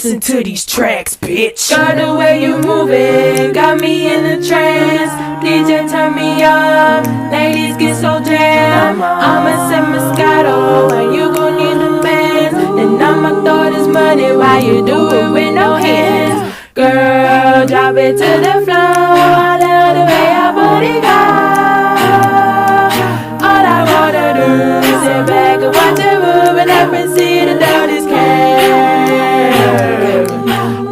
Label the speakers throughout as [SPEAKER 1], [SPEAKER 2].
[SPEAKER 1] listen to these tracks, bitch.
[SPEAKER 2] Girl, the way you moving got me in a trance. DJ turn me up, ladies get so jammed. I'ma send Moscato and you gon' need the bands. And I'ma throw this money while you do it with no hands. Girl, drop it to the floor. I love the way your booty go. All I wanna do is sit back and watch it move and up and see the dirty can.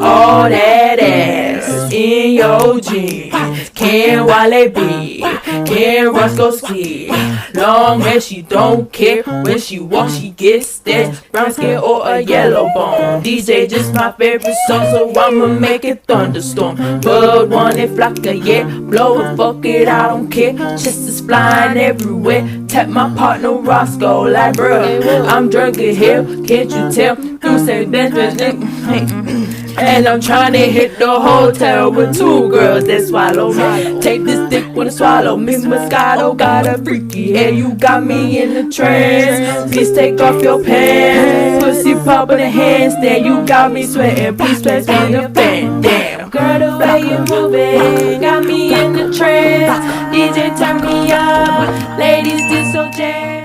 [SPEAKER 2] All that ass in your jeans. Can Wale be? Can Roscoe ski? Long as she don't care. When she walks, she gets that brown skin or a yellow bone. DJ just my favorite song, so I'ma make it thunderstorm. Bird one it flock a yeah, blow it, fuck it, I don't care. Chest is flying everywhere. Tap my partner Roscoe like bruh, I'm drunk in hell, can't you tell? You say that and I'm tryna hit the hotel with two girls that swallow me. Take this dick when I swallow me. Moscato got a freaky hair, you got me in the trance. Please take off your pants. Pussy pop in the handstand, you got me sweating. Please pass me the fan. Damn, girl, the way you moving got me in the trance. DJ turn me up, ladies get so jammed.